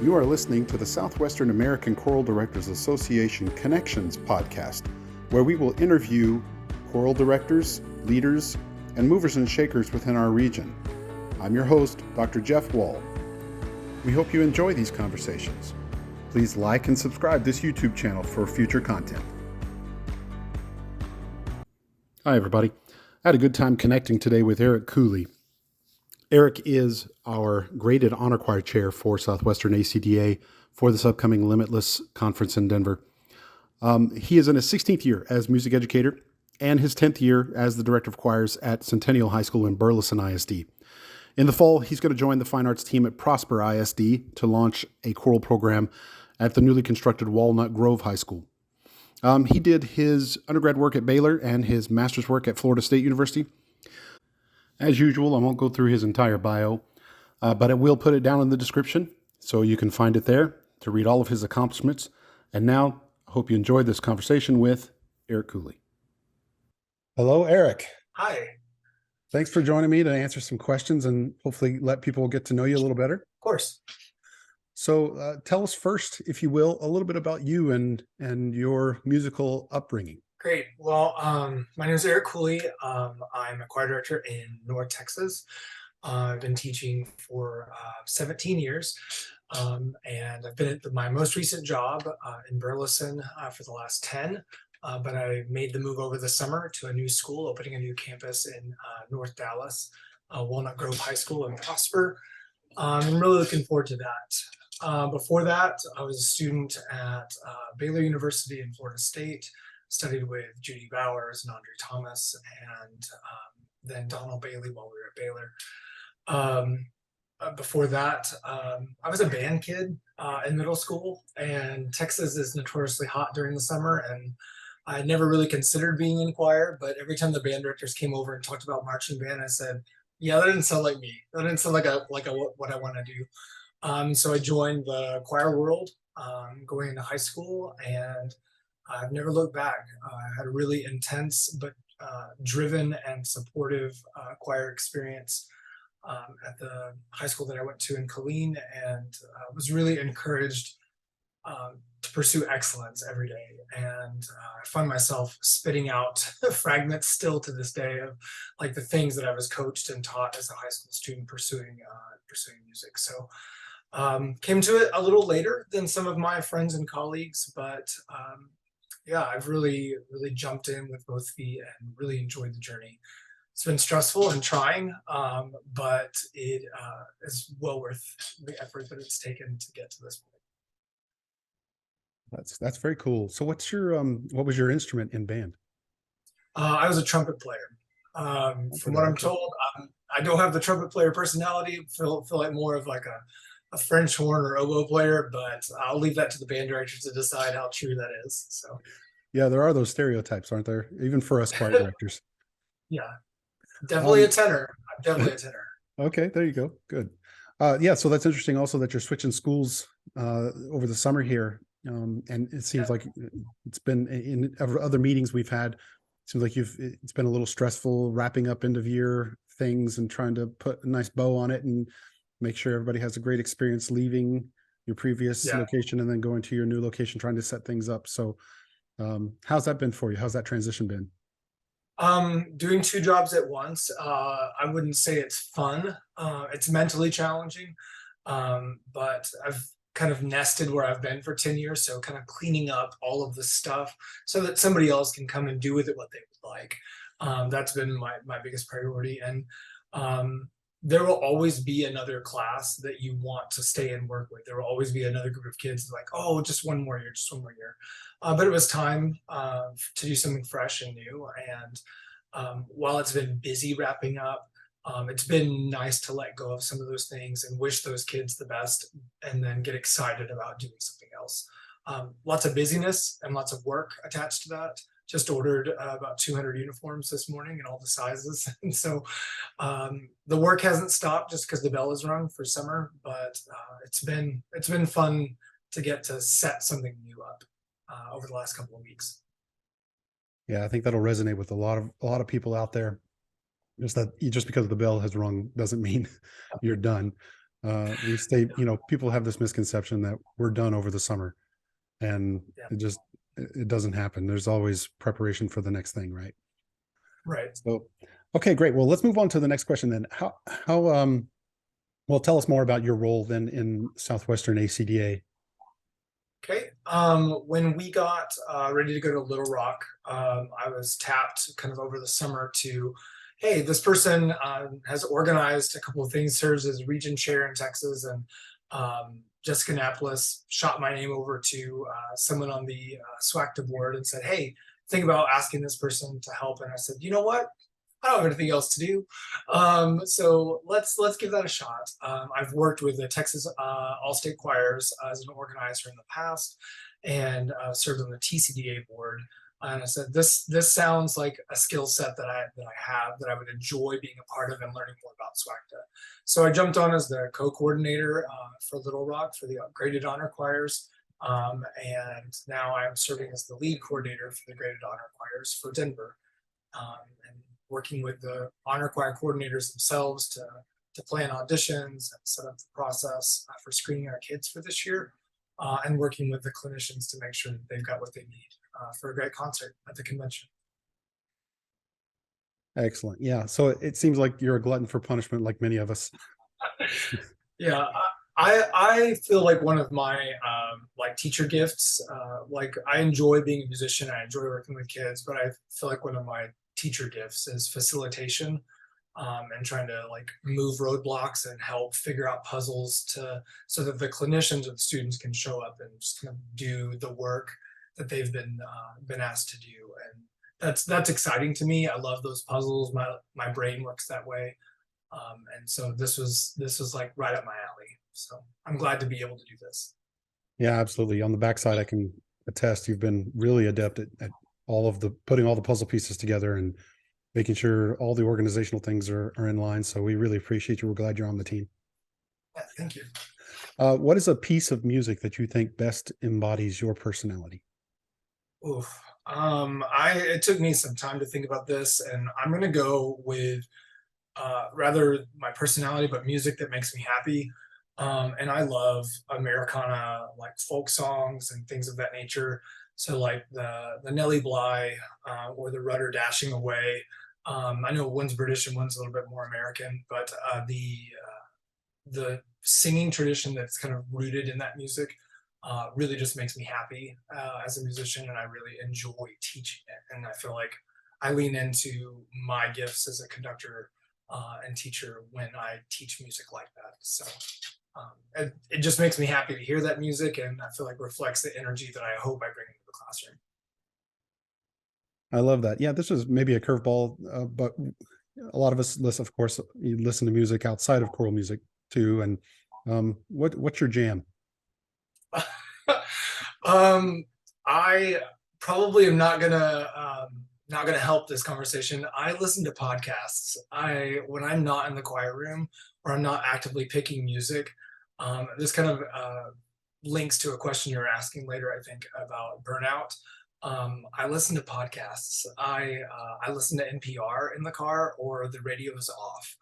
You are listening to the Southwestern American Choral Directors Association Connections podcast, where we will interview choral directors, leaders, and movers and shakers within our region. I'm your host, Dr. Jeff Wall. We hope you enjoy these conversations. Please like and subscribe this YouTube channel for future content. Hi, everybody. I had a good time connecting today with Eric Cooley. Eric is our graded honor choir chair for Southwestern ACDA for this upcoming Limitless conference in Denver. He is in his 16th year as music educator and his 10th year as the director of choirs at Centennial High School in Burleson ISD. In the fall, he's going to join the fine arts team at Prosper ISD to launch a choral program at the newly constructed Walnut Grove High School. He did his undergrad work at Baylor and his master's work at Florida State University. As usual, I won't go through his entire bio, but I will put it down in the description so you can find it there to read all of his accomplishments. And now, I hope you enjoyed this conversation with Eric Cooley. Hello, Eric. Hi. Thanks for joining me to answer some questions and hopefully let people get to know you a little better. Of course. So tell us first, if you will, a little bit about you and your musical upbringing. Great. Well, my name is Eric Cooley. I'm a choir director in North Texas. I've been teaching for 17 years, and I've been at my most recent job in Burleson for the last 10, but I made the move over the summer to a new school, opening a new campus in North Dallas, Walnut Grove High School in Prosper. I'm really looking forward to that. Before that, I was a student at Baylor University in Florida State. Studied with Judy Bowers and Andre Thomas, and then Donald Bailey while we were at Baylor. Before that, I was a band kid in middle school, and Texas is notoriously hot during the summer, and I never really considered being in choir, but every time the band directors came over and talked about marching band, I said, yeah, that didn't sound like me. That didn't sound like what I want to do. So I joined the choir world going into high school, and I've never looked back. I had a really intense but driven and supportive choir experience at the high school that I went to in Cooley, and was really encouraged to pursue excellence every day. And I find myself spitting out fragments still to this day of like the things that I was coached and taught as a high school student pursuing music. So came to it a little later than some of my friends and colleagues, but yeah, I've really jumped in with both feet and really enjoyed the journey. It's been stressful and trying, but it is well worth the effort that it's taken to get to this point. That's very cool. So what was your instrument in band? I was a trumpet player. From what I'm told, I don't have the trumpet player personality. Feel like more of like a French horn or oboe player, but I'll leave that to the band director to decide how true that is. So, yeah, there are those stereotypes, aren't there? Even for us choir directors. Yeah, definitely a tenor. I'm definitely a tenor. Okay, there you go. Good. Yeah, so that's interesting. Also, that you're switching schools over the summer here, and it seems like it's been in other meetings we've had. It seems like it's been a little stressful wrapping up end of year things and trying to put a nice bow on it and make sure everybody has a great experience leaving your previous location and then going to your new location, trying to set things up. So how's that been for you? How's that transition been? Doing two jobs at once. I wouldn't say it's fun. It's mentally challenging, but I've kind of nested where I've been for 10 years. So kind of cleaning up all of the stuff so that somebody else can come and do with it what they would like. That's been my biggest priority. And there will always be another class that you want to stay and work with. There will always be another group of kids like, oh, just one more year. But it was time to do something fresh and new. And while it's been busy wrapping up, it's been nice to let go of some of those things and wish those kids the best and then get excited about doing something else. Lots of busyness and lots of work attached to that. Just ordered about 200 uniforms this morning in all the sizes. And so the work hasn't stopped just because the bell is rung for summer, but it's been fun to get to set something new up over the last couple of weeks. Yeah, I think that'll resonate with a lot of people out there. Just because the bell has rung doesn't mean you're done. We stay, people have this misconception that we're done over the summer, and Yeah, it doesn't happen. There's always preparation for the next thing, right? right. So, okay, great. Well, let's move on to the next question then. Well, tell us more about your role then in Southwestern ACDA. Okay. When we got ready to go to Little Rock, I was tapped kind of over the summer to, hey, this person has organized a couple of things, serves as region chair in Texas, and Jessica Napolis shot my name over to someone on the SWACDA board and said, hey, think about asking this person to help. And I said, you know what? I don't have anything else to do. So let's give that a shot. I've worked with the Texas All-State Choirs as an organizer in the past, and served on the TCDA board. And I said, this sounds like a skill set that I have that I would enjoy being a part of and learning more about SWACDA. So I jumped on as the co-coordinator for Little Rock for the graded honor choirs. And now I'm serving as the lead coordinator for the graded honor choirs for Denver. And working with the honor choir coordinators themselves to plan auditions and set up the process for screening our kids for this year, and working with the clinicians to make sure that they've got what they need for a great concert at the convention. Excellent. Yeah. So it seems like you're a glutton for punishment, like many of us. Yeah, I feel like one of my like teacher gifts, like I enjoy being a musician, I enjoy working with kids, but I feel like one of my teacher gifts is facilitation, and trying to like move roadblocks and help figure out puzzles so that the clinicians or the students can show up and just kind of do the work that they've been asked to do. And that's exciting to me. I love those puzzles. My brain works that way. And so this was like right up my alley. So I'm glad to be able to do this. Yeah, absolutely. On the backside, I can attest you've been really adept at all of the putting all the puzzle pieces together and making sure all the organizational things are in line. So we really appreciate you. We're glad you're on the team. Yeah, thank you. What is a piece of music that you think best embodies your personality? Oof. It took me some time to think about this, and I'm gonna go with rather my personality, but music that makes me happy. And I love Americana, like folk songs and things of that nature. So like the Nellie Bly or the Rudder Dashing Away. I know one's British and one's a little bit more American, but the singing tradition that's kind of rooted in that music really just makes me happy as a musician, and I really enjoy teaching it. And I feel like I lean into my gifts as a conductor and teacher when I teach music like that. So it just makes me happy to hear that music, and I feel like reflects the energy that I hope I bring into the classroom. I love that. Yeah, this is maybe a curveball, but a lot of us listen, of course, you listen to music outside of choral music too. And what's your jam? I probably am not gonna help this conversation. I listen to podcasts. When I'm not in the choir room or I'm not actively picking music, this kind of links to a question you're asking later, I think, about burnout. I listen to podcasts. I listen to NPR in the car or the radio is off.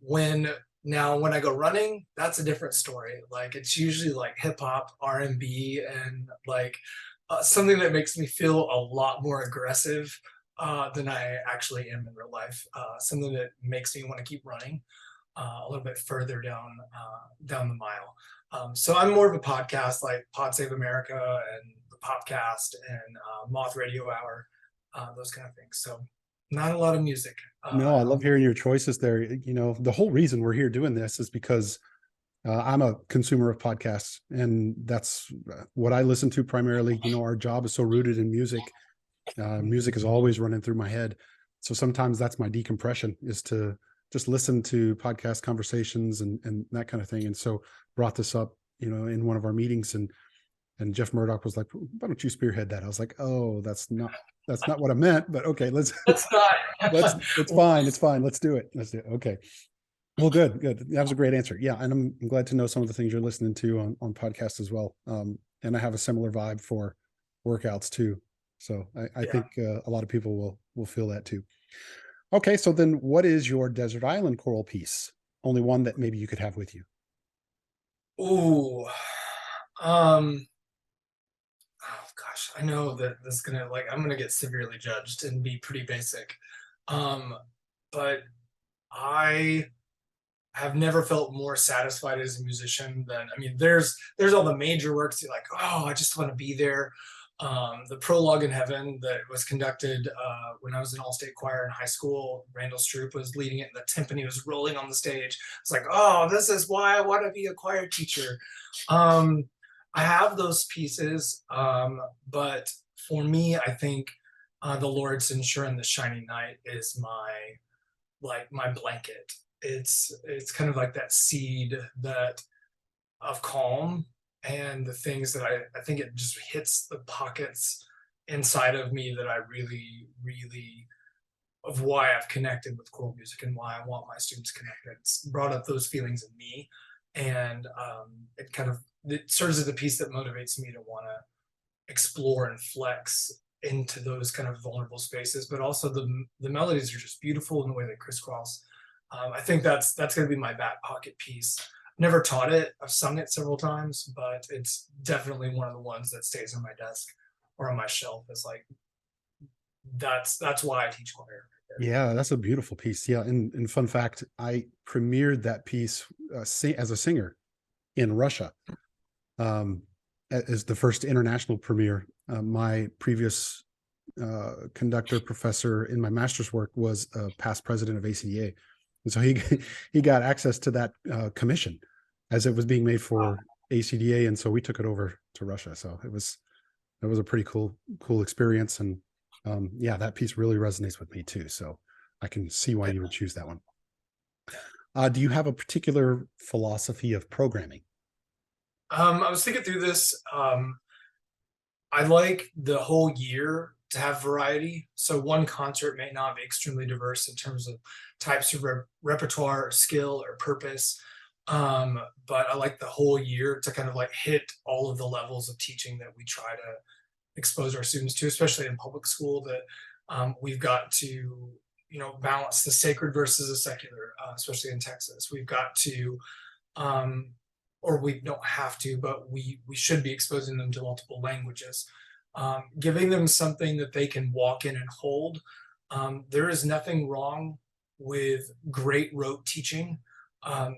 When I go running, that's a different story. Like it's usually like hip hop, R&B, and like something that makes me feel a lot more aggressive than I actually am in real life. Something that makes me want to keep running a little bit further down the mile. So I'm more of a podcast like Pod Save America and the Popcast and Moth Radio Hour, those kind of things. So not a lot of music. No, I love hearing your choices there. The whole reason we're here doing this is because I'm a consumer of podcasts, and that's what I listen to primarily. Our job is so rooted in music. Music is always running through my head. So sometimes that's my decompression, is to just listen to podcast conversations and that kind of thing. And so brought this up, in one of our meetings, and Jeff Murdoch was like, why don't you spearhead that? I was like, oh, that's not what I meant, but okay, let's not. it's fine. It's fine. Let's do it. Okay. Well, good. That was a great answer. Yeah. And I'm glad to know some of the things you're listening to on podcasts as well. And I have a similar vibe for workouts too. So I Yeah. think a lot of people will feel that too. Okay. So then what is your desert island choral piece? only one that maybe you could have with you? Ooh, um, oh gosh, I know that this is gonna I'm gonna get severely judged and be pretty basic. Um, but I have never felt more satisfied as a musician than, I mean, there's all the major works you're like, oh, I just want to be there. The Prologue in Heaven that was conducted when I was in all-state choir in high school, Randall Stroop was leading it, and the timpani was rolling on the stage. It's like, oh, this is why I want to be a choir teacher. Um, I have those pieces, but for me, I think the Lord's Ensure and the Shining Night is my blanket. It's kind of like that seed that of calm, and the things that I think it just hits the pockets inside of me that I really of why I've connected with choral music and why I want my students connected. It's brought up those feelings in me, and it serves as a piece that motivates me to want to explore and flex into those kind of vulnerable spaces. But also the melodies are just beautiful in the way they crisscross. I think that's going to be my back pocket piece. Never taught it. I've sung it several times, but it's definitely one of the ones that stays on my desk or on my shelf. It's like that's why I teach choir. Yeah, that's a beautiful piece. Yeah, and fun fact, I premiered that piece as a singer in Russia, as the first international premiere. My previous conductor professor in my master's work was a past president of ACDA, and so he got access to that commission as it was being made for ACDA, and so we took it over to Russia. So it was a pretty cool experience, and yeah, that piece really resonates with me too. So I can see why you would choose that one. Do you have a particular philosophy of programming? I was thinking through this. I like the whole year to have variety. So one concert may not be extremely diverse in terms of types of repertoire or skill or purpose. But I like the whole year to kind of like hit all of the levels of teaching that we try to expose our students to, especially in public school, that we've got to, balance the sacred versus the secular, especially in Texas. We've got to, or we don't have to, but we should be exposing them to multiple languages, giving them something that they can walk in and hold. There is nothing wrong with great rote teaching.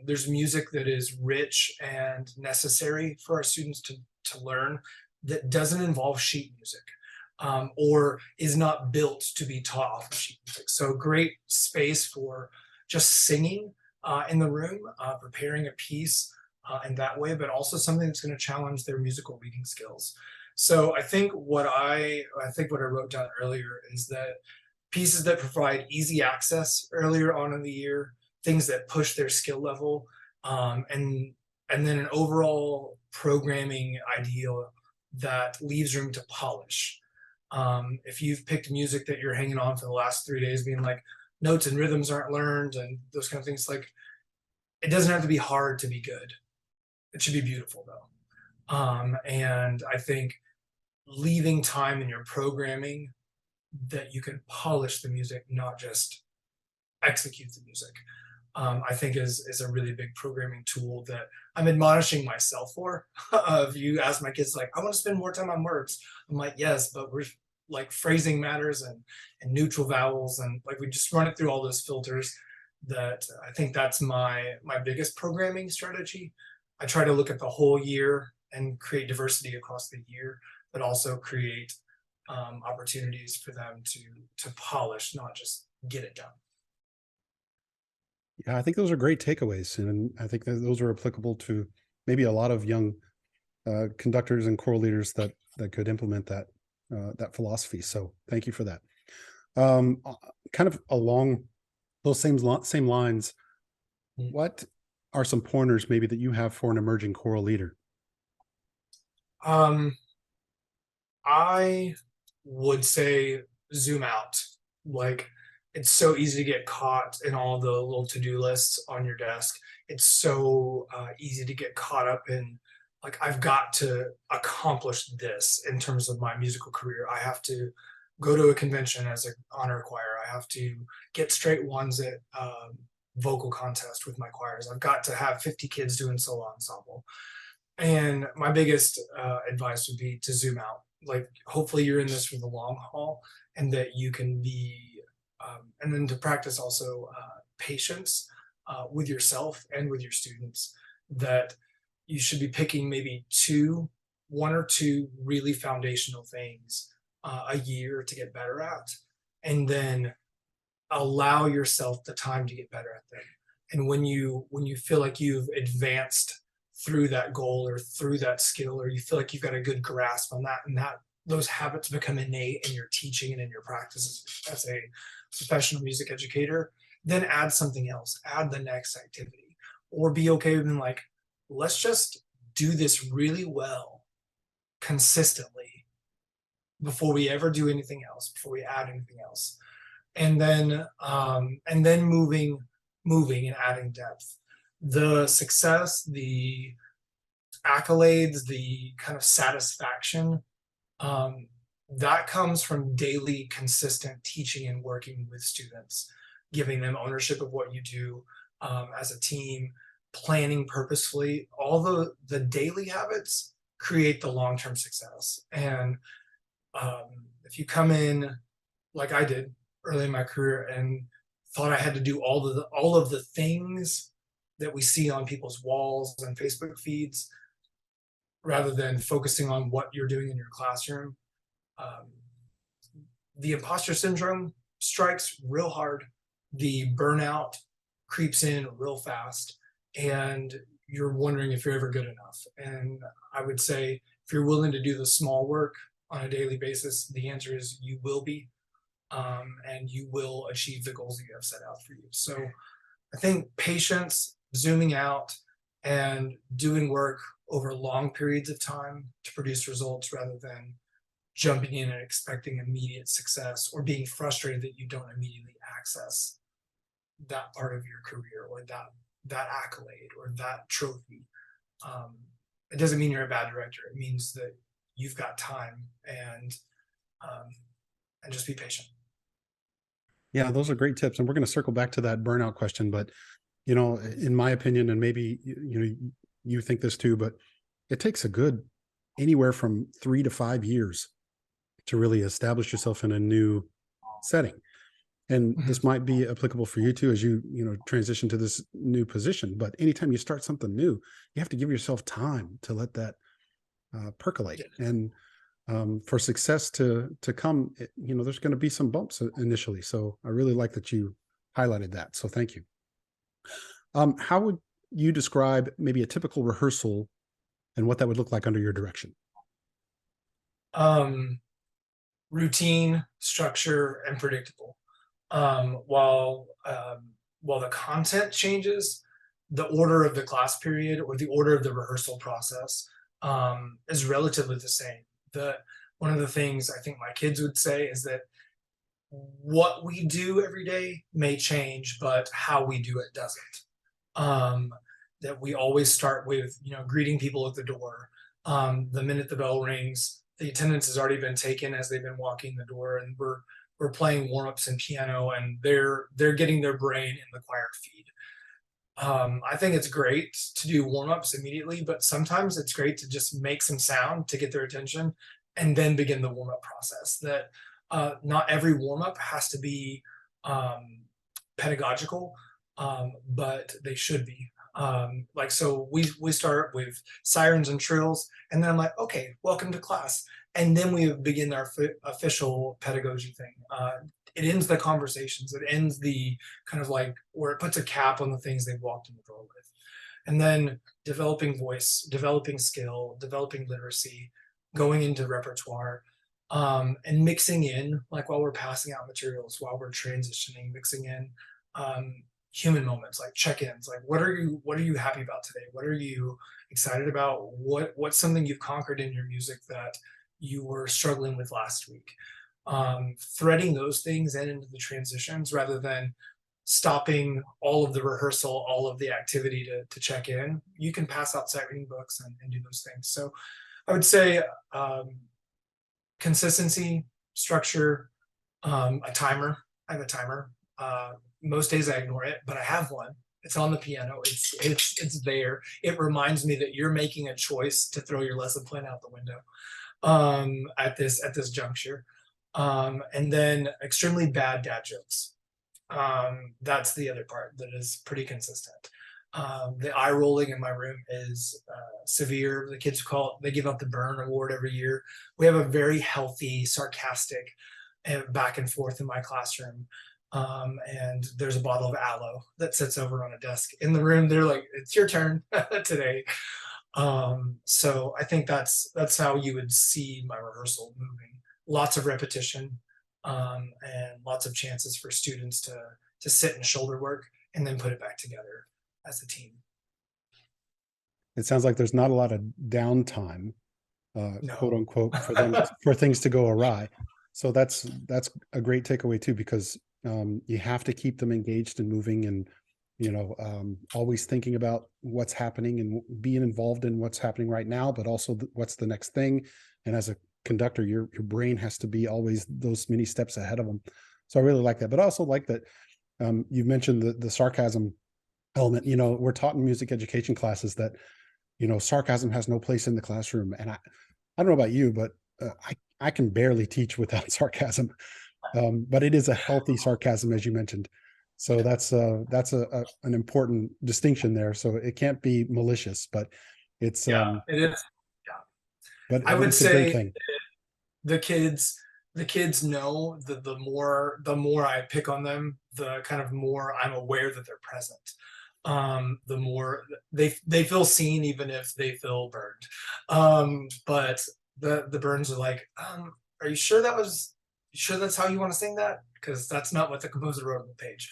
There's music that is rich and necessary for our students to learn that doesn't involve sheet music, or is not built to be taught off of sheet music. So great space for just singing in the room, preparing a piece in that way, but also something that's going to challenge their musical reading skills. So I think what I wrote down earlier is that pieces that provide easy access earlier on in the year, things that push their skill level, and then an overall programming ideal that leaves room to polish. If you've picked music that you're hanging on for the last 3 days, being like notes and rhythms aren't learned and those kind of things, like it doesn't have to be hard to be good. It should be beautiful though. And I think leaving time in your programming that you can polish the music, not just execute the music, I think is a really big programming tool that I'm admonishing myself for. If you ask my kids, like, I want to spend more time on words, I'm like, yes, but we're like phrasing matters and neutral vowels, and like we just run it through all those filters. That I think that's my biggest programming strategy. I try to look at the whole year and create diversity across the year, but also create opportunities for them to polish, not just get it done. Yeah, I think those are great takeaways, and I think that those are applicable to maybe a lot of young conductors and choral leaders that could implement that philosophy. So thank you for that. Kind of along those same lines, what are some pointers maybe that you have for an emerging choral leader? I would say zoom out. Like, it's so easy to get caught in all the little to-do lists on your desk. It's so easy to get caught up in, like, I've got to accomplish this in terms of my musical career. I have to go to a convention as an honor choir. I have to get straight ones at vocal contest with my choirs. I've got to have 50 kids doing solo ensemble. And my biggest advice would be to zoom out. Like, hopefully you're in this for the long haul, and that you can be, and then to practice also patience with yourself and with your students, that you should be picking maybe one or two really foundational things a year to get better at, and then allow yourself the time to get better at them. And when you feel like you've advanced through that goal or through that skill, or you feel like you've got a good grasp on that, and that those habits become innate in your teaching and in your practice as a professional music educator, then add something else, add the next activity, or be okay with being like, let's just do this really well consistently before we ever do anything else, before we add anything else. And then moving and adding depth. The success, the accolades, the kind of satisfaction, that comes from daily consistent teaching and working with students, giving them ownership of what you do as a team, planning purposefully. All the daily habits create the long-term success. And if you come in like I did early in my career and thought I had to do all of the things that we see on people's walls and Facebook feeds, rather than focusing on what you're doing in your classroom, the imposter syndrome strikes real hard. The burnout creeps in real fast, and you're wondering if you're ever good enough. And I would say, if you're willing to do the small work on a daily basis, the answer is you will be, and you will achieve the goals that you have set out for you. So I think patience, zooming out, and doing work over long periods of time to produce results, rather than jumping in and expecting immediate success, or being frustrated that you don't immediately access that part of your career, or that accolade, or that trophy. It doesn't mean you're a bad director. It means that you've got time, and just be patient. Yeah, those are great tips. And we're going to circle back to that burnout question. But, in my opinion, and maybe, you think this too, but it takes a good anywhere from 3 to 5 years to really establish yourself in a new setting. And this might be applicable for you too, as you transition to this new position. But anytime you start something new, you have to give yourself time to let that percolate. And for success to come, there's going to be some bumps initially. So I really like that you highlighted that. So thank you. How would you describe maybe a typical rehearsal and what that would look like under your direction? Routine, structure, and predictable. While the content changes, the order of the class period or the order of the rehearsal process is relatively the same. One of the things I think my kids would say is that what we do every day may change, but how we do it doesn't. That we always start with greeting people at the door. The minute the bell rings, the attendance has already been taken as they've been walking the door, and we're playing warm-ups and piano, and they're getting their brain in the choir feed. I think it's great to do warm-ups immediately, but sometimes it's great to just make some sound to get their attention and then begin the warm-up process. That not every warm-up has to be pedagogical, but they should be. So we start with sirens and trills, and then I'm like, okay, welcome to class. And then we begin our official pedagogy thing. It ends the conversations. It ends the kind of like where it puts a cap on the things they've walked in the door with. And then developing voice, developing skill, developing literacy, going into repertoire, and mixing in, like while we're passing out materials, while we're transitioning, mixing in human moments, like check-ins, like what are you happy about today? What are you excited about? What's something you've conquered in your music that you were struggling with last week? Threading those things into the transitions, rather than stopping all of the rehearsal, all of the activity to check in. You can pass out sight reading books and do those things. So I would say consistency, structure, a timer. I have a timer. Most days I ignore it, but I have one. It's on the piano. It's there. It reminds me that you're making a choice to throw your lesson plan out the window at this juncture. And then extremely bad dad jokes. That's the other part that is pretty consistent. The eye rolling in my room is severe. The kids they give out the Burn Award every year. We have a very healthy, sarcastic back and forth in my classroom. And there's a bottle of aloe that sits over on a desk in the room. They're like, it's your turn today. So I think that's how you would see my rehearsal moving. Lots of repetition, and lots of chances for students to sit and shoulder work and then put it back together as a team. It sounds like there's not a lot of downtime, No. quote unquote, for them for things to go awry. So that's a great takeaway too, because you have to keep them engaged and moving, and always thinking about what's happening and being involved in what's happening right now, but also what's the next thing. And as a conductor, your brain has to be always those many steps ahead of them. So I really like that. But I also like that you mentioned the sarcasm element. We're taught in music education classes that sarcasm has no place in the classroom. And I don't know about you, but I can barely teach without sarcasm. But it is a healthy sarcasm, as you mentioned. So that's an important distinction there. So it can't be malicious, but it's it is. Yeah. But I would it's a great say thing. the kids know that the more I pick on them, the kind of more I'm aware that they're present. The more they feel seen, even if they feel burned. But the burns are like, are you sure that's how you want to sing that? Because that's not what the composer wrote on the page.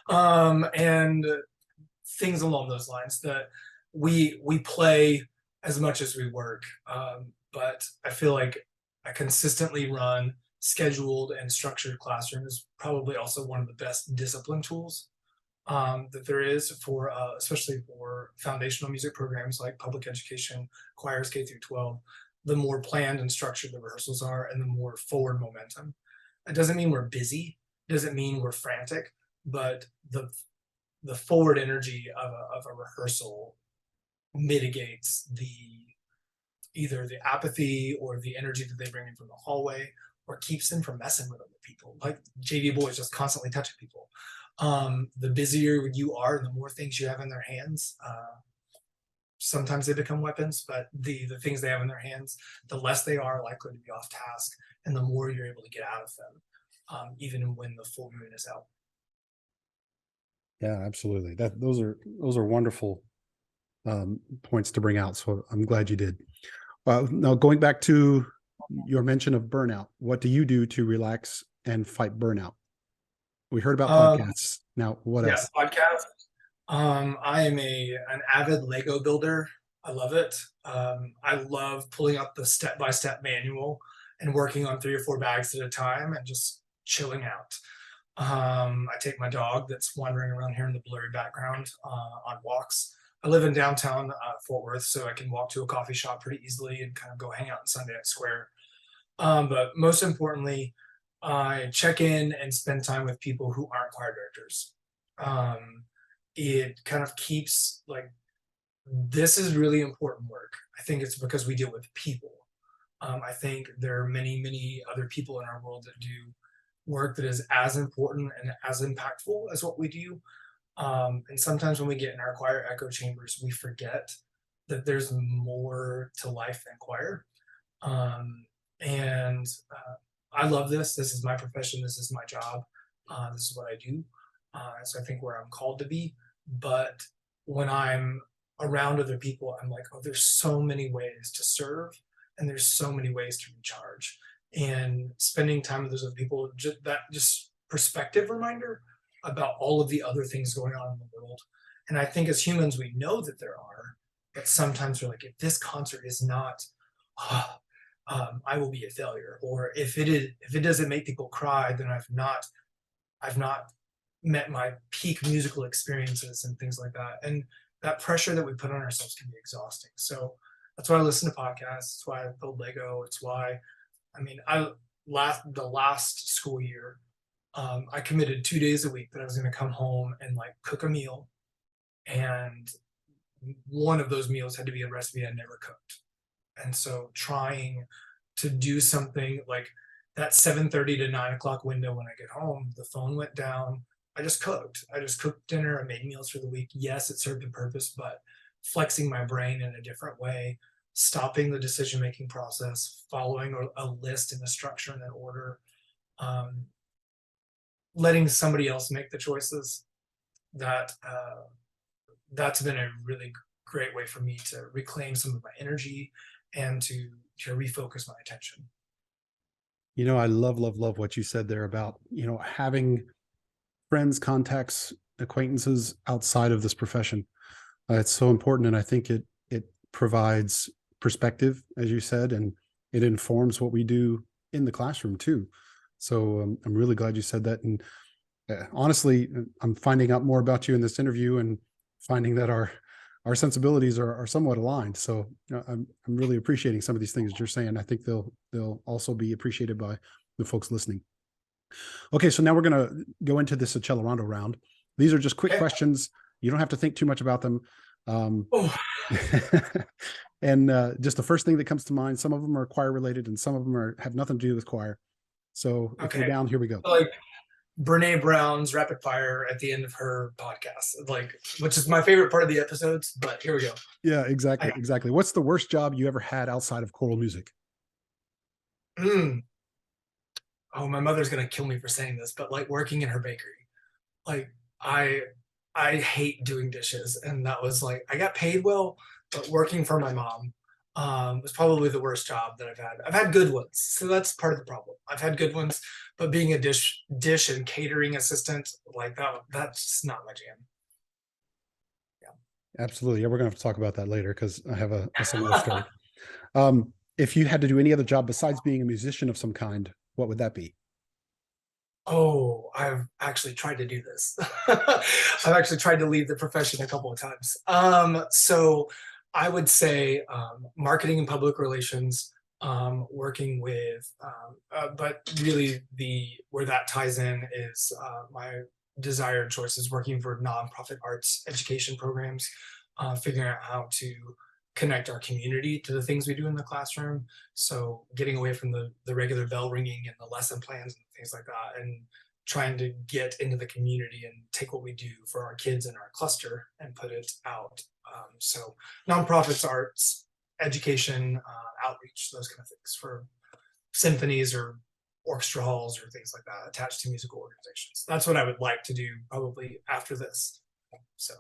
And things along those lines that we play as much as we work. But I feel like a consistently run, scheduled, and structured classroom is probably also one of the best discipline tools that there is for, especially for foundational music programs like public education, choirs K through 12. The more planned and structured the rehearsals are, and the more forward momentum. It doesn't mean we're busy, doesn't mean we're frantic, but the forward energy of a rehearsal mitigates either the apathy or the energy that they bring in from the hallway, or keeps them from messing with other people. Like JV boys just constantly touching people. The busier you are, the more things you have in their hands. Sometimes they become weapons, but the things they have in their hands, the less they are likely to be off task, and the more you're able to get out of them, even when the full moon is out. Yeah, absolutely. Those are wonderful points to bring out. So I'm glad you did. Now going back to your mention of burnout, what do you do to relax and fight burnout? We heard about podcasts. Now, what else? Podcast. I am an avid Lego builder. I love it. I love pulling up the step-by-step manual and working on 3 or 4 bags at a time and just chilling out. I take my dog that's wandering around here in the blurry background on walks. I live in downtown Fort Worth, so I can walk to a coffee shop pretty easily and kind of go hang out in Sunday at Square. But most importantly, I check in and spend time with people who aren't choir directors. It kind of keeps like, this is really important work. I think it's because we deal with people. I think there are many, many other people in our world that do work that is as important and as impactful as what we do. And sometimes when we get in our choir echo chambers, we forget that there's more to life than choir. And I love this. This is my profession. This is my job. This is what I do. So I think where I'm called to be. But when I'm around other people, I'm like, oh, there's so many ways to serve, and there's so many ways to recharge. And spending time with those other people, just perspective reminder about all of the other things going on in the world. And I think as humans, we know that there are, but sometimes we're like, if this concert is not, I will be a failure. Or if it doesn't make people cry, then I've not met my peak musical experiences and things like that. And that pressure that we put on ourselves can be exhausting. So that's why I listen to podcasts. It's why I build Lego. It's why, I mean, the last school year, I committed 2 days a week that I was going to come home and like cook a meal, and one of those meals had to be a recipe I never cooked. And so trying to do something like that 7:30 to 9 o'clock window when I get home, the phone went down. I just cooked. I just cooked dinner. I made meals for the week. Yes, it served a purpose, but flexing my brain in a different way, stopping the decision making process, following a list and a structure and an order, um, letting somebody else make the choices. That that's been a really great way for me to reclaim some of my energy and to refocus my attention. I love what you said there about, having friends, contacts, acquaintances outside of this profession. It's so important. And I think it provides perspective, as you said, and it informs what we do in the classroom too. So I'm really glad you said that. And honestly, I'm finding out more about you in this interview and finding that our sensibilities are somewhat aligned. So I'm really appreciating some of these things that you're saying. I think they'll also be appreciated by the folks listening. Okay, so now we're going to go into this Accelerando round. These are just quick Okay. questions. You don't have to think too much about them. Oh, And just the first thing that comes to mind. Some of them are choir related, and some of them have nothing to do with choir. So if you're okay. down, here we go. Like Brene Brown's rapid fire at the end of her podcast, like, which is my favorite part of the episodes. But here we go. Yeah, exactly, I, exactly. What's the worst job you ever had outside of choral music? mm, oh, my mother's gonna kill me for saying this, but like working in her bakery, like I I hate doing dishes, and that was like I got paid well, but working for my mom was probably the worst job that I've had. I've had good ones, so that's part of the problem. I've had good ones, but being a dish and catering assistant like that's just not my jam. Absolutely. Yeah, we're going to have to talk about that later because I have a similar story. If you had to do any other job besides being a musician of some kind, what would that be? Oh, I've actually tried to do this. I've actually tried to leave the profession a couple of times. So I would say marketing and public relations, working with, but really the where that ties in is my desired choice is working for nonprofit arts education programs, figuring out how to connect our community to the things we do in the classroom. So getting away from the regular bell ringing and the lesson plans and things like that, and trying to get into the community and take what we do for our kids in our cluster and put it out. So nonprofits, arts, education, outreach, those kind of things for symphonies or orchestra halls or things like that attached to musical organizations. That's what I would like to do probably after this. So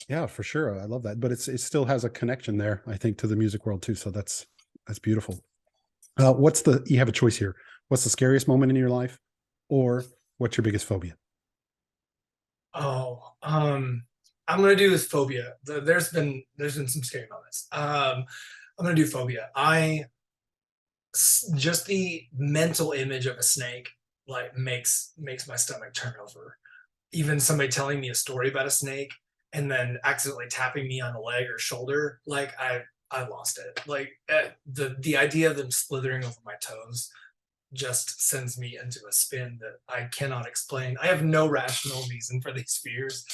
Yeah, for sure. I love that. But it still has a connection there, I think, to the music world too. So that's beautiful. You have a choice here. What's the scariest moment in your life, or what's your biggest phobia? Oh, I'm gonna do this phobia. There's been some scary moments. I'm gonna do phobia. Just the mental image of a snake like makes my stomach turn over. Even somebody telling me a story about a snake and then accidentally tapping me on a leg or shoulder, like I lost it. Like the idea of them slithering over my toes just sends me into a spin that I cannot explain. I have no rational reason for these fears,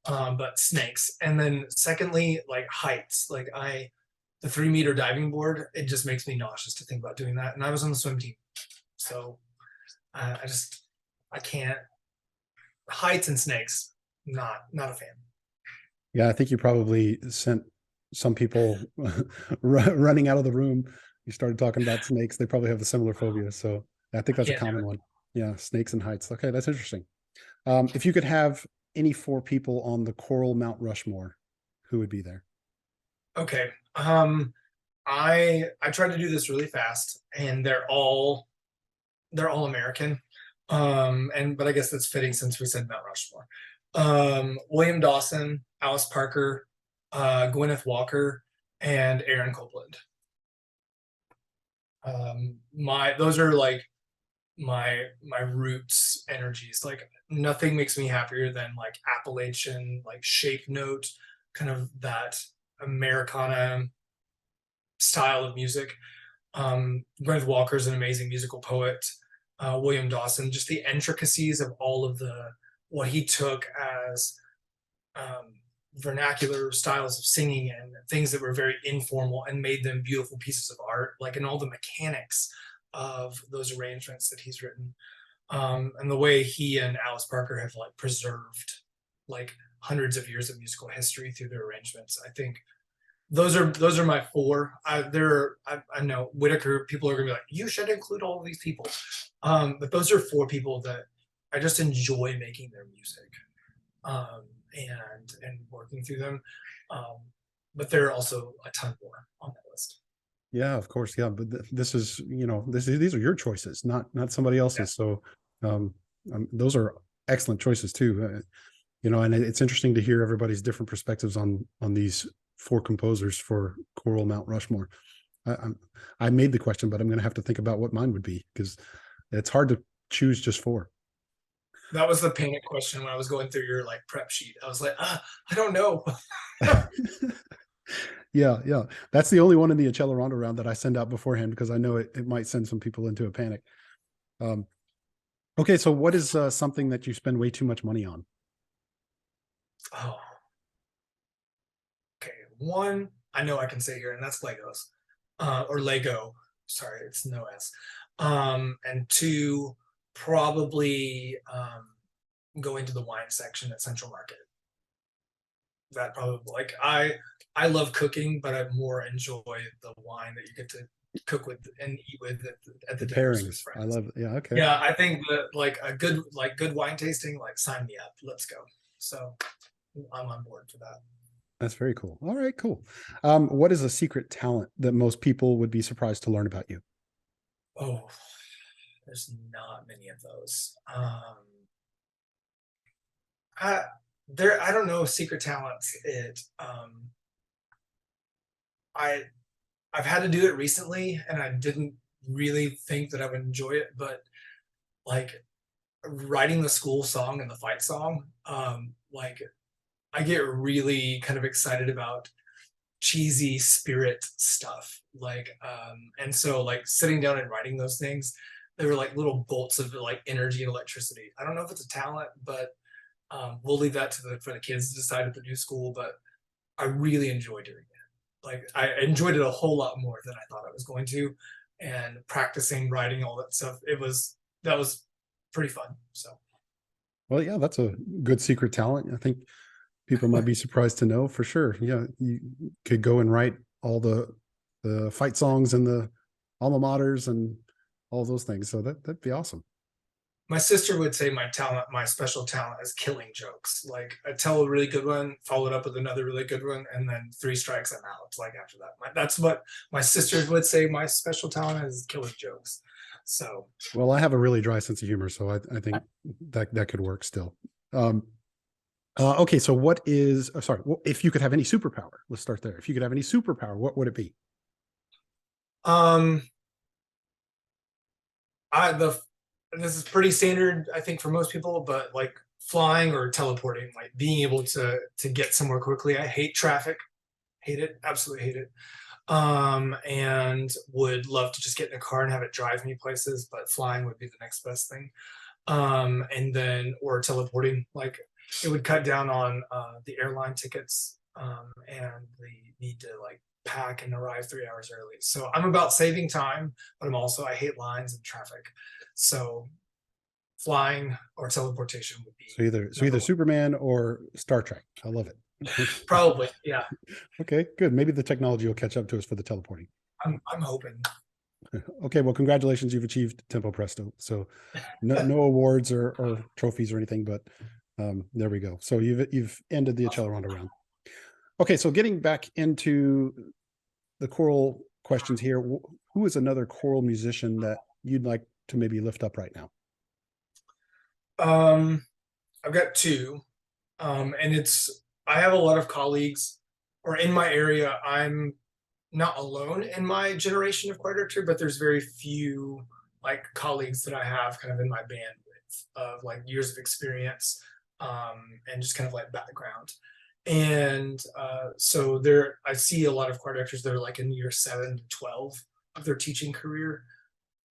but snakes. And then secondly, like heights. The 3 meter diving board, it just makes me nauseous to think about doing that. And I was on the swim team, so I can't. Heights and snakes, not a fan. Yeah, I think you probably sent some people running out of the room. You started talking about snakes. They probably have a similar phobia. So I think I that's a can't do common it. one. Yeah, snakes and heights. Okay, that's interesting. If you could have any four people on the Coral Mount Rushmore, who would be there? Okay. I tried to do this really fast, and they're all American. And but I guess that's fitting since we said Mount Rushmore. William Dawson, Alice Parker, Gwyneth Walker, and Aaron Copland. My those are like my roots energies. Like nothing makes me happier than like Appalachian, like shape note, kind of that Americana style of music. Gwyneth Walker is an amazing musical poet. William Dawson, just the intricacies of all of what he took as vernacular styles of singing and things that were very informal and made them beautiful pieces of art, like in all the mechanics of those arrangements that he's written. And the way he and Alice Parker have like preserved like hundreds of years of musical history through their arrangements. I think those are my four. I know Whitaker, people are gonna be like, you should include all of these people. But those are four people that I just enjoy making their music. And working through them. But there are also a ton more on that list. Yeah, of course. Yeah, but this is, these are your choices, not somebody else's. Yeah. So those are excellent choices too. And it's interesting to hear everybody's different perspectives on these four composers for choral Mount Rushmore. I made the question, but I'm going to have to think about what mine would be, because it's hard to choose just four. That was the panic question when I was going through your like prep sheet. I was like, I don't know. Yeah. That's the only one in the Accelerando round that I send out beforehand, because I know it might send some people into a panic. Okay, so what is something that you spend way too much money on? Oh. Okay, one I know I can say here, and that's Legos. Or Lego. Sorry, it's no S. And two, probably going to the wine section at Central Market. That probably, like, I love cooking, but I more enjoy the wine that you get to cook with and eat with at the dinners with friends. I love it. Yeah, okay. Yeah, I think that like a good wine tasting, like sign me up. Let's go. So I'm on board for that. That's very cool. All right, cool. What is a secret talent that most people would be surprised to learn about you? Oh, there's not many of those. I don't know secret talents. I've had to do it recently, and I didn't really think that I would enjoy it, but like writing the school song and the fight song, like I get really kind of excited about cheesy spirit stuff, like and so like sitting down and writing those things, they were like little bolts of like energy and electricity. I don't know if it's a talent, but we'll leave that for the kids to decide at the new school. But I really enjoy doing it. Like I enjoyed it a whole lot more than I thought I was going to, and practicing writing all that stuff, that was pretty fun. So well, yeah, that's a good secret talent. I think people might be surprised to know, for sure. Yeah, you could go and write all the fight songs and the alma maters and all those things. So that'd be awesome. My sister would say my special talent is killing jokes. Like I tell a really good one, followed up with another really good one, and then 3 strikes, I'm out. Like after that, that's what my sisters would say. My special talent is killing jokes. So, well, I have a really dry sense of humor, so I think that could work still. Okay, so what is? Sorry, if you could have any superpower, let's start there. If you could have any superpower, what would it be? This is pretty standard, I think, for most people, but like flying or teleporting, like being able to get somewhere quickly. I hate traffic, hate it, absolutely hate it. And would love to just get in a car and have it drive me places, but flying would be the next best thing. And then, or teleporting, like it would cut down on the airline tickets and the need to like pack and arrive 3 hours early. So I'm about saving time, but I hate lines and traffic. So flying or teleportation would be so either Superman or Star Trek. I love it. Probably, yeah. Okay, good. Maybe the technology will catch up to us for the teleporting. I'm hoping. Okay, well, congratulations, you've achieved tempo presto. So no awards or trophies or anything, but there we go. So you've ended the Accelerando round. Okay, so getting back into the choral questions here, who is another choral musician that you'd like to maybe lift up right now? I've got 2, and I have a lot of colleagues, or in my area. I'm not alone in my generation of choir director, but there's very few like colleagues that I have kind of in my band with of like years of experience, and just kind of like background. And so I see a lot of choir directors that are like in year 7 to 12 of their teaching career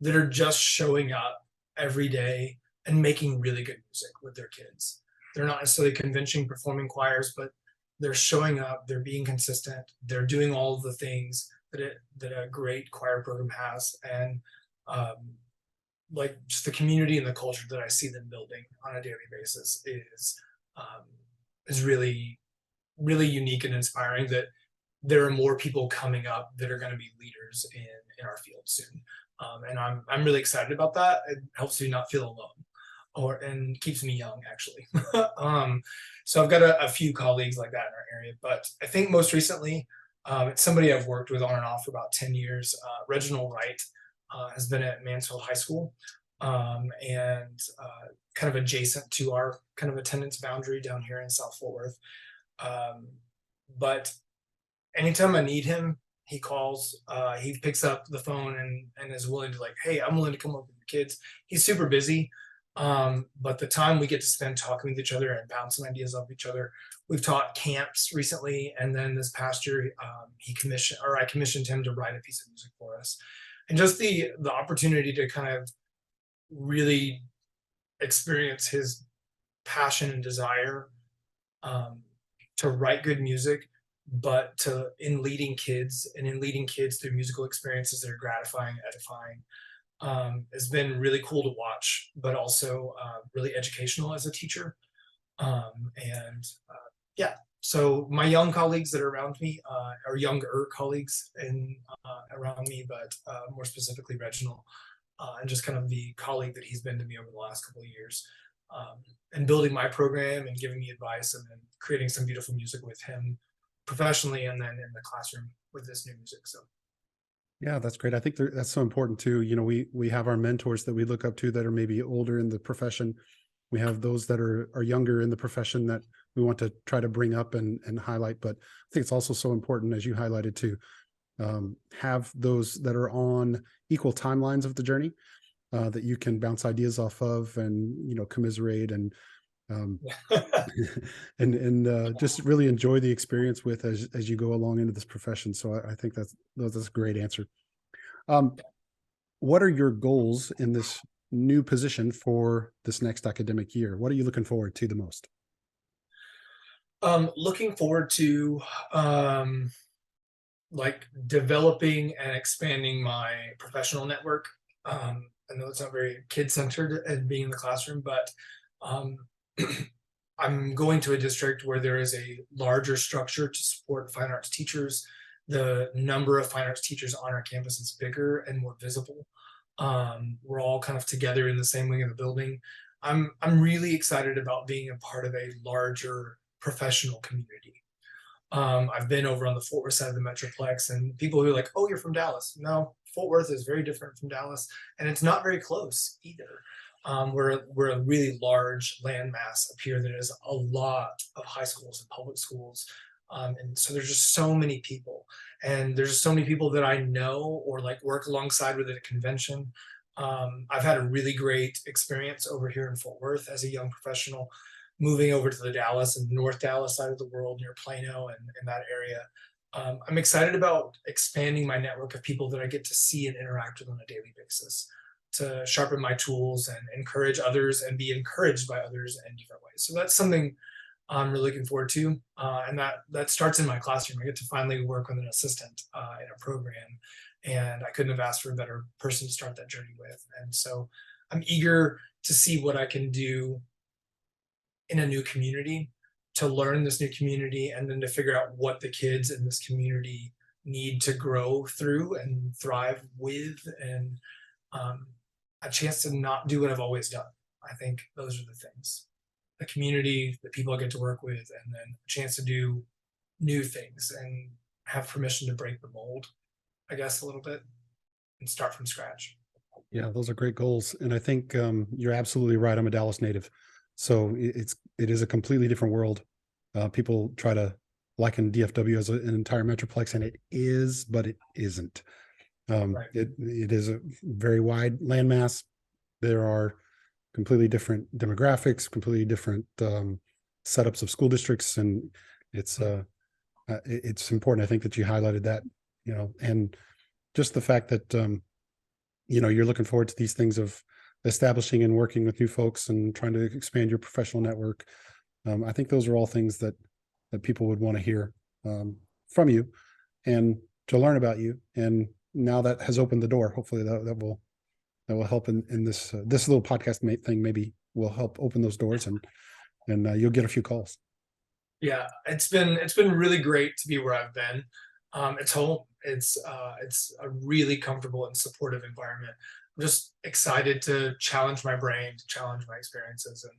that are just showing up every day and making really good music with their kids. They're not necessarily convention performing choirs, but they're showing up, they're being consistent, they're doing all of the things that a great choir program has. And like just the community and the culture that I see them building on a daily basis is really, really unique and inspiring, that there are more people coming up that are going to be leaders in our field soon. And I'm really excited about that. It helps me not feel alone, and keeps me young, actually. So I've got a few colleagues like that in our area, but I think most recently, it's somebody I've worked with on and off for about 10 years. Reginald Wright has been at Mansfield High School, and kind of adjacent to our kind of attendance boundary down here in South Fort Worth. But anytime I need him, he calls, he picks up the phone and is willing to, like, hey, I'm willing to come up with the kids. He's super busy. But the time we get to spend talking with each other and bouncing ideas off each other, we've taught camps recently. And then this past year, I commissioned him to write a piece of music for us. And just the opportunity to kind of really experience his passion and desire to write good music, but in leading kids through musical experiences that are gratifying, edifying, has been really cool to watch, but also really educational as a teacher. Yeah, so my young colleagues that are around me, or younger colleagues around me, but more specifically Reginald, and just kind of the colleague that he's been to me over the last couple of years, and building my program and giving me advice, and then creating some beautiful music with him professionally, and then in the classroom with this new music. So Yeah, that's great. I think that's so important too. You know, we have our mentors that we look up to that are maybe older in the profession. We have those that are younger in the profession that we want to try to bring up and highlight. But I think it's also so important, as you highlighted, to have those that are on equal timelines of the journey, that you can bounce ideas off of and, commiserate and and just really enjoy the experience with as you go along into this profession. So I think that's a great answer. What are your goals in this new position for this next academic year? What are you looking forward to the most? Looking forward to like developing and expanding my professional network. I know it's not very kid-centered and being in the classroom, but I'm going to a district where there is a larger structure to support fine arts teachers. The number of fine arts teachers on our campus is bigger and more visible. We're all kind of together in the same wing of the building. I'm really excited about being a part of a larger professional community. I've been over on the Fort Worth side of the Metroplex, and people who are like, oh, you're from Dallas. No, Fort Worth is very different from Dallas, and it's not very close either. We're a really large landmass up here. There is a lot of high schools and public schools. And so there's just so many people, and there's just so many people that I know or like work alongside with at a convention. I've had a really great experience over here in Fort Worth as a young professional, moving over to the Dallas and North Dallas side of the world near Plano and in that area. I'm excited about expanding my network of people that I get to see and interact with on a daily basis, to sharpen my tools and encourage others and be encouraged by others in different ways. So that's something I'm really looking forward to. And that starts in my classroom. I get to finally work with an assistant in a program, and I couldn't have asked for a better person to start that journey with. And so I'm eager to see what I can do in a new community, to learn this new community, and then to figure out what the kids in this community need to grow through and thrive with, and a chance to not do what I've always done. I think those are the things: the community, the people I get to work with, and then a chance to do new things and have permission to break the mold, I guess, a little bit, and start from scratch. Yeah, those are great goals. And I think you're absolutely right. I'm a Dallas native. So it is a completely different world. People try to liken DFW as an entire metroplex, and it is, but it isn't. Right. It is a very wide landmass. There are completely different demographics, completely different setups of school districts, and it's important, I think, that you highlighted that, and just the fact that you're looking forward to these things of establishing and working with new folks and trying to expand your professional network. I think those are all things that people would want to hear from you and to learn about you. And now that has opened the door. Hopefully that will help in this this little podcast thing. Maybe will help open those doors, and you'll get a few calls. Yeah, it's been really great to be where I've been. It's home. It's a really comfortable and supportive environment. I'm just excited to challenge my brain, to challenge my experiences, and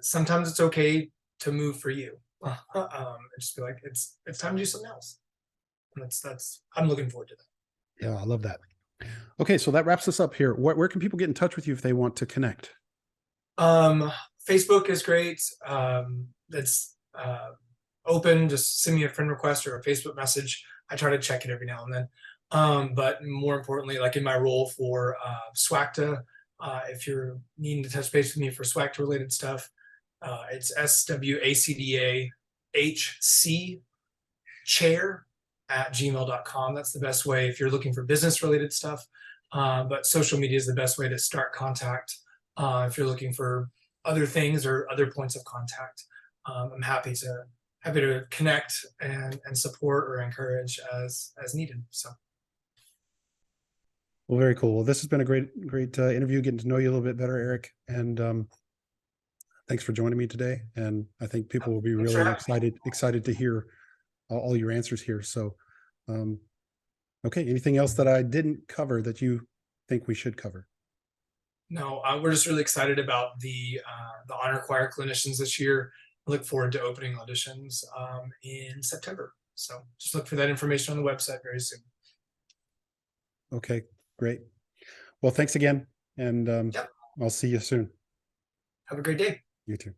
sometimes it's okay to move for you. And just be like, it's time to do something else. And that's I'm looking forward to that. Yeah, I love that. Okay, so that wraps us up here. Where can people get in touch with you if they want to connect? Facebook is great. It's open. Just send me a friend request or a Facebook message. I try to check it every now and then. But more importantly, like in my role for SWACDA, if you're needing to touch base with me for SWACDA related stuff, it's SWACDA HC chair at gmail.com. That's the best way if you're looking for business related stuff. But social media is the best way to start contact. If you're looking for other things or other points of contact, I'm happy to connect and support or encourage as needed. So. Well, very cool. Well, this has been a great interview, getting to know you a little bit better, Eric. And thanks for joining me today. And I think people will be really excited to hear all your answers here. So, okay. Anything else that I didn't cover that you think we should cover? No, we're just really excited about the honor choir clinicians this year. I look forward to opening auditions in September. So just look for that information on the website very soon. Okay, great. Well, thanks again. And Yep. I'll see you soon. Have a great day. You too.